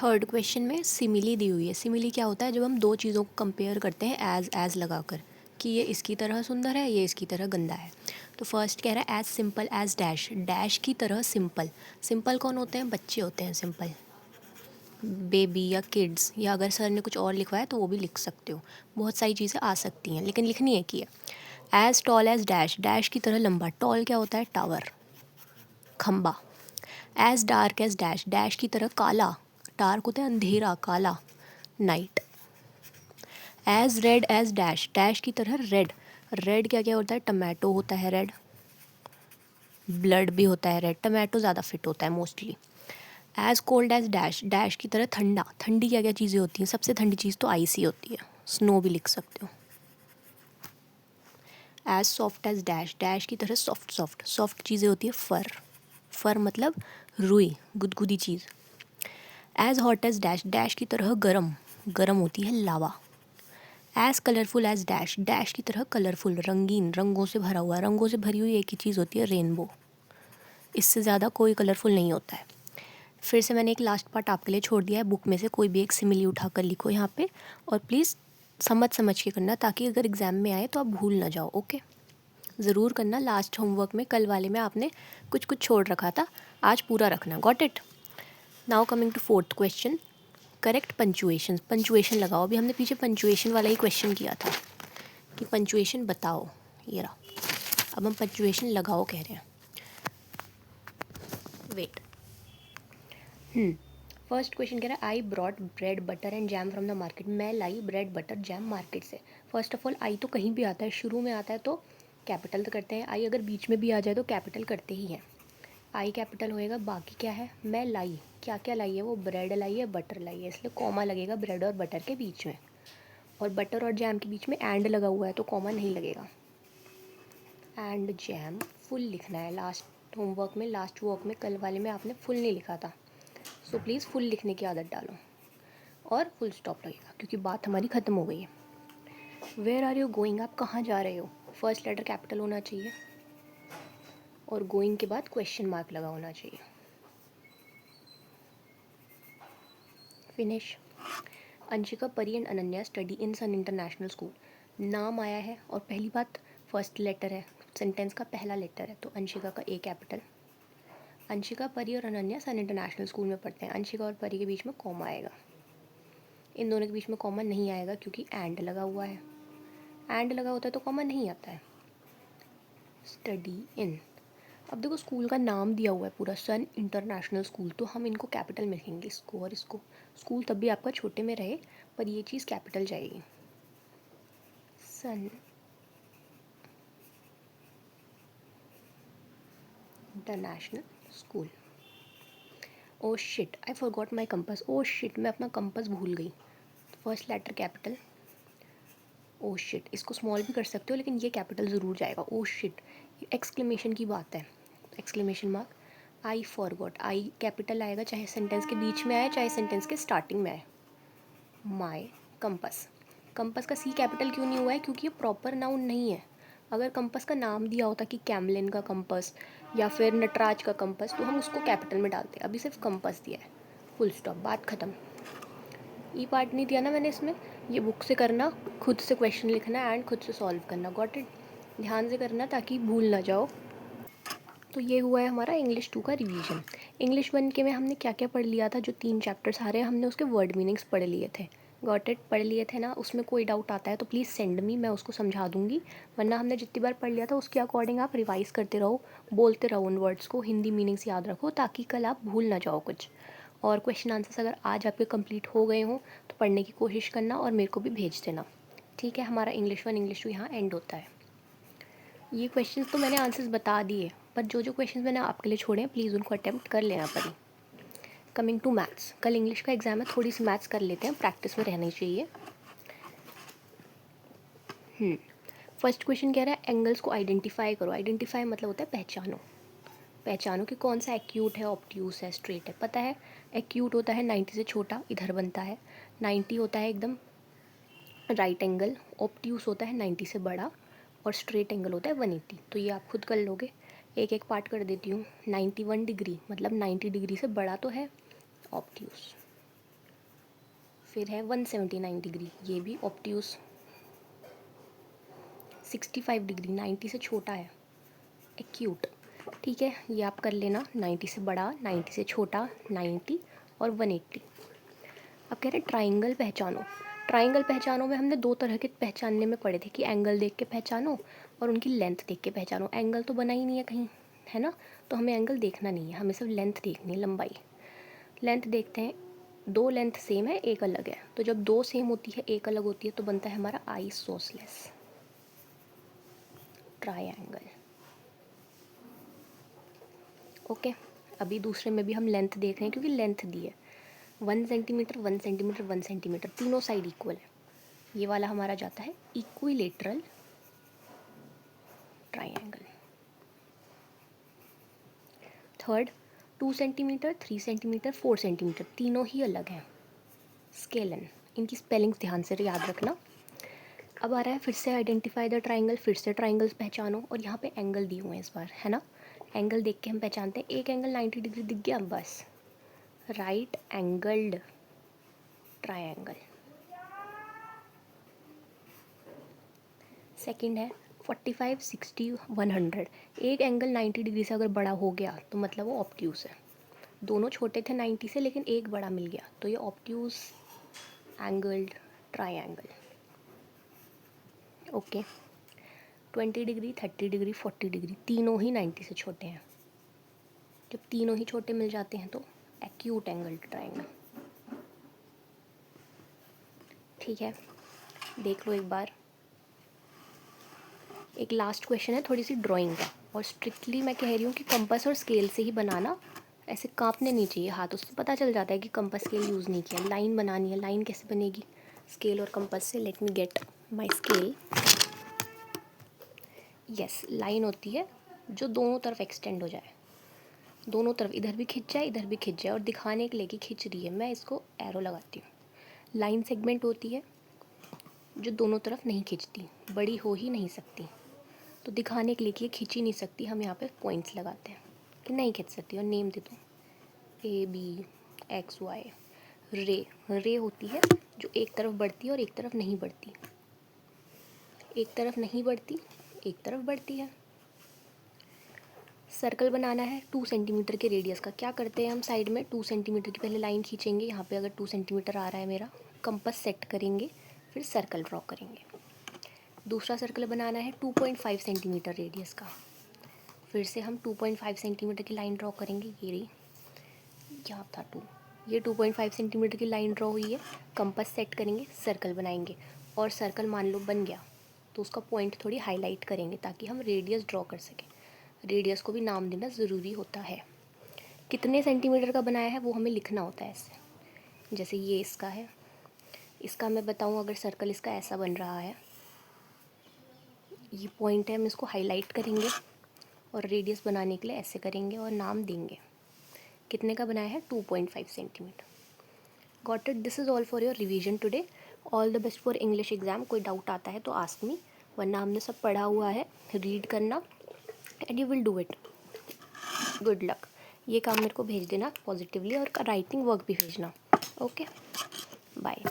Third question में simile दी हुई है। सिमिली क्या होता है? जब हम दो चीज़ों को कंपेयर करते हैं एज लगाकर कि ये इसकी तरह सुंदर है, ये इसकी तरह गंदा है। तो फर्स्ट कह रहा है as simple as dash, dash की तरह सिंपल। सिंपल कौन होते हैं? बच्चे होते हैं सिंपल, बेबी या किड्स, या अगर सर ने कुछ और लिखवाया तो वो भी लिख सकते हो। बहुत सारी चीज़ें आ सकती हैं लेकिन लिखनी एक ही है। As tall as dash, dash की तरह लंबा। टॉल क्या होता है? टावर, खंबा। As dark as dash, dash की तरह काला। डार्क होता है अंधेरा, काला, night. As red as dash, dash की तरह रेड। रेड क्या क्या होता है? टमाटो होता है रेड, ब्लड भी होता है रेड। टमाटो ज़्यादा फिट होता है mostly. As cold as dash, dash की तरह ठंडा। ठंडी क्या क्या चीज़ें होती हैं? सबसे ठंडी चीज़ तो आइस ही होती है, स्नो भी लिख सकते हो। As soft as dash, dash की तरह सॉफ्ट सॉफ्ट। सॉफ्ट चीज़ें होती है फर, फर मतलब रुई, गुदगुदी चीज़। As hot as dash, dash की तरह गरम, गरम होती है लावा। As colourful as dash, dash की तरह कलरफुल, रंगीन, रंगों से भरा हुआ। रंगों से भरी हुई एक ही चीज़ होती है, रेनबो। इससे ज़्यादा कोई कलरफुल नहीं होता है। फिर से मैंने एक लास्ट पार्ट आपके लिए छोड़ दिया है, बुक में से कोई भी एक सिमिली उठा कर लिखो यहाँ पे, और प्लीज़ समझ समझ के करना ताकि अगर एग्ज़ाम में आए तो आप भूल ना जाओ। ओके, ज़रूर करना। लास्ट होमवर्क में, कल वाले में आपने कुछ कुछ छोड़ रखा था, आज पूरा रखना। Got it? Now coming to fourth question, correct punctuation. Punctuation लगाओ। अभी हमने पीछे पंचुएशन वाला ही क्वेश्चन किया था कि पंचुएशन बताओ, ये रहा। अब हम पंचुएशन लगाओ कह रहे हैं। वेट, फर्स्ट क्वेश्चन कह रहा है I brought bread butter and jam from the market. मैं लाई ब्रेड बटर जैम मार्केट से। फर्स्ट ऑफ ऑल आई तो कहीं भी आता है, शुरू में आता है तो कैपिटल तो करते हैं। आई अगर बीच में भी आ जाए तो कैपिटल करते ही हैं। आई कैपिटल होएगा। बाकी क्या है? मैं लाई, क्या क्या लाई है वो? ब्रेड लाई है, बटर लाई है, इसलिए कॉमा लगेगा ब्रेड और बटर के बीच में। और बटर और जैम के बीच में एंड लगा हुआ है तो कॉमा नहीं लगेगा। एंड जैम फुल लिखना है। लास्ट होमवर्क में, लास्ट वर्क में, कल वाले में आपने फुल नहीं लिखा था, सो प्लीज़ फुल लिखने की आदत डालो। और फुल स्टॉप लगेगा क्योंकि बात हमारी ख़त्म हो गई है। वेयर आर यू गोइंग, आप कहाँ जा रहे हो? फर्स्ट लेटर कैपिटल होना चाहिए और गोइंग के बाद क्वेश्चन मार्क लगा होना चाहिए। Finish. Anshika, Pari and Ananya study in Sun International school. नाम आया है और पहली बात फर्स्ट लेटर है, सेंटेंस का पहला लेटर है, तो अंशिका का ए कैपिटल। अंशिका, परी और अनन्या सन इंटरनेशनल स्कूल में पढ़ते हैं। अंशिका और परी के बीच में कॉमा आएगा। इन दोनों के बीच में कॉमा नहीं आएगा क्योंकि एंड लगा हुआ है। एंड लगा होता है तो कॉमा नहीं आता है। Study in. अब देखो स्कूल का नाम दिया हुआ है पूरा, सन इंटरनेशनल स्कूल, तो हम इनको कैपिटल में लिखेंगे, इसको और इसको। स्कूल तब भी आपका छोटे में रहे पर ये चीज़ कैपिटल जाएगी। Sun International School. Oh shit, I forgot my compass. Oh shit, मैं अपना कंपास भूल गई। First letter capital. Oh shit, इसको स्मॉल भी कर सकते हो लेकिन ये कैपिटल ज़रूर जाएगा। ओ शिट, एक्सक्लेमेशन की बात है, exclamation mark. I forgot, I capital आएगा चाहे सेंटेंस के बीच में आए चाहे सेंटेंस के स्टार्टिंग में आए। माई कंपास। कंपास का सी कैपिटल क्यों नहीं हुआ है? क्योंकि ये प्रॉपर नाउन नहीं है। अगर कंपास का नाम दिया होता कि कैमलिन का कंपास या फिर नटराज का कंपास तो हम उसको कैपिटल में डालते। अभी सिर्फ कंपास दिया है, फुल स्टॉप, बात ख़त्म। ई पार्ट नहीं दिया ना मैंने इसमें, ये बुक से करना, खुद से क्वेश्चन लिखना एंड खुद से सॉल्व करना। Got it? ध्यान से करना ताकि भूल ना जाओ। तो ये हुआ है हमारा इंग्लिश 2 का रिवीजन। इंग्लिश 1 के में हमने क्या क्या पढ़ लिया था? जो 3 चैप्टर सारे हमने उसके वर्ड मीनिंग्स पढ़ लिए थे। Got it? पढ़ लिए थे ना? उसमें कोई डाउट आता है तो प्लीज़ सेंड मी, मैं उसको समझा दूँगी। वरना हमने जितनी बार पढ़ लिया था उसके अकॉर्डिंग आप रिवाइज़ करते रहो, बोलते रहो उन वर्ड्स को, हिंदी मीनिंग्स याद रखो ताकि कल आप भूल ना जाओ कुछ। और क्वेश्चन आंसर्स अगर आज आपके कंप्लीट हो गए हों तो पढ़ने की कोशिश करना और मेरे को भी भेज देना। ठीक है? हमारा इंग्लिश 1 इंग्लिश 2 यहाँ एंड होता है। ये क्वेश्चंस तो मैंने आंसर्स बता दिए, पर जो जो क्वेश्चंस मैंने आपके लिए छोड़े हैं प्लीज़ उनको अटेम्प्ट कर लेना पड़ी। कमिंग टू मैथ्स, कल इंग्लिश का एग्जाम है, थोड़ी सी मैथ्स कर लेते हैं, प्रैक्टिस में रहनी चाहिए। फर्स्ट क्वेश्चन कह रहा है एंगल्स को आइडेंटिफाई करो। आइडेंटिफाई मतलब होता है पहचानो। पहचानो कि कौन सा एक्यूट है, ऑब्ट्यूस है, स्ट्रेट है। पता है एक्यूट होता है 90 से छोटा, इधर बनता है। 90 होता है एकदम राइट एंगल, ऑब्ट्यूस होता है 90 से बड़ा, और स्ट्रेट एंगल होता है 180। तो ये आप खुद कर लोगे। एक एक पार्ट कर देती हूँ। 91 डिग्री मतलब 90 डिग्री से बड़ा तो है ऑब्ट्यूस। फिर है 179 डिग्री, ये भी ऑब्ट्यूस। 65 डिग्री 90 से छोटा है, एक्यूट। ठीक है, ये आप कर लेना। 90 से बड़ा, 90 से छोटा, 90 और 180। अब कह रहे हैं ट्राइंगल पहचानो। ट्राइंगल पहचानो में हमने दो तरह के पहचानने में पढ़े थे कि एंगल देख के पहचानो और उनकी लेंथ देख के पहचानो। एंगल तो बना ही नहीं है कहीं, है ना, तो हमें एंगल देखना नहीं है, हमें सिर्फ लेंथ देखनी है, लंबाई। लेंथ देखते हैं, दो लेंथ सेम है, एक अलग है। तो जब दो सेम होती है, एक अलग होती है, तो बनता है हमारा आइसोसेलेस ट्रायंगल। ओके, अभी दूसरे में भी हम लेंथ देख रहे हैं क्योंकि लेंथ दी है 1 सेंटीमीटर 1 सेंटीमीटर 1 सेंटीमीटर, तीनों साइड इक्वल है। ये वाला हमारा जाता है equilateral triangle. Third 2 centimetre 3 centimetre 4 centimetre, तीनों ही अलग हैं, स्केलन। इनकी स्पेलिंग्स ध्यान से याद रखना। अब आ रहा है फिर से आइडेंटिफाई द ट्राइंगल, फिर से ट्राइंगल्स पहचानो। और यहाँ पे एंगल दिए हुए हैं इस बार, है ना। एंगल देख के हम पहचानते हैं। एक एंगल 90 डिग्री दिख गया, बस राइट एंगल्ड ट्रायंगल। सेकंड है 45 60 100। एक एंगल 90 डिग्री से अगर बड़ा हो गया तो मतलब वो ऑब्ट्यूस है। दोनों छोटे थे 90 से, लेकिन एक बड़ा मिल गया, तो ये obtuse angled triangle. Okay, 20 degree 30 degree 40 degree, तीनों ही 90 से छोटे हैं। जब तीनों ही छोटे मिल जाते हैं तो एक्यूट एंगल ट्रायंगल। ठीक है, देख लो एक बार। एक लास्ट क्वेश्चन है थोड़ी सी ड्राइंग का, और स्ट्रिक्टली मैं कह रही हूँ कि कंपास और स्केल से ही बनाना, ऐसे कांपने नहीं चाहिए हाथ, उससे पता चल जाता है कि कंपास स्केल यूज़ नहीं किया। लाइन बनानी है, लाइन कैसे बनेगी स्केल और कंपास से। Let me get my scale. Yes, line होती है जो दोनों तरफ एक्सटेंड हो जाए, दोनों तरफ, इधर भी खिंच जाए इधर भी खिंच जाए, और दिखाने के लिए कि खिंच रही है मैं इसको एरो लगाती हूँ। लाइन सेगमेंट होती है जो दोनों तरफ नहीं खिंचती, बड़ी हो ही नहीं सकती, तो दिखाने के लिए कि ये खिंच ही नहीं सकती, हम यहाँ पे पॉइंट्स लगाते हैं कि नहीं खिंच सकती। और नेम दे दो ABXY। रे होती है जो एक तरफ बढ़ती है और एक तरफ नहीं बढ़ती, एक तरफ नहीं बढ़ती एक तरफ बढ़ती है। सर्कल बनाना है 2 सेंटीमीटर के रेडियस का। क्या करते हैं हम, साइड में 2 सेंटीमीटर की पहले लाइन खींचेंगे। यहाँ पे अगर 2 सेंटीमीटर आ रहा है मेरा, कंपास सेट करेंगे, फिर सर्कल ड्रॉ करेंगे। दूसरा सर्कल बनाना है 2.5 सेंटीमीटर रेडियस का। फिर से हम 2.5 सेंटीमीटर की लाइन ड्रॉ करेंगे, ये रही, यहाँ था 2, ये 2.5 सेंटीमीटर की लाइन ड्रॉ हुई है। कंपास सेट करेंगे, सर्कल बनाएंगे, और सर्कल मान लो बन गया तो उसका पॉइंट थोड़ी हाईलाइट करेंगे ताकि हम रेडियस ड्रॉ कर सकें। रेडियस को भी नाम देना ज़रूरी होता है। कितने सेंटीमीटर का बनाया है वो हमें लिखना होता है ऐसे। जैसे ये इसका है, इसका मैं बताऊँ, अगर सर्कल इसका ऐसा बन रहा है, ये पॉइंट है, हम इसको हाईलाइट करेंगे और रेडियस बनाने के लिए ऐसे करेंगे और नाम देंगे। कितने का बनाया है, 2.5 centimetre. Got it, this is all for your revision today. All the best for English exam. कोई डाउट आता है तो आस्क मी, वरना हमने सब पढ़ा हुआ है, रीड करना and you will do it. Good luck. ये काम मेरे को भेज देना पॉजिटिवली, और राइटिंग वर्क भी भेजना। Okay, bye.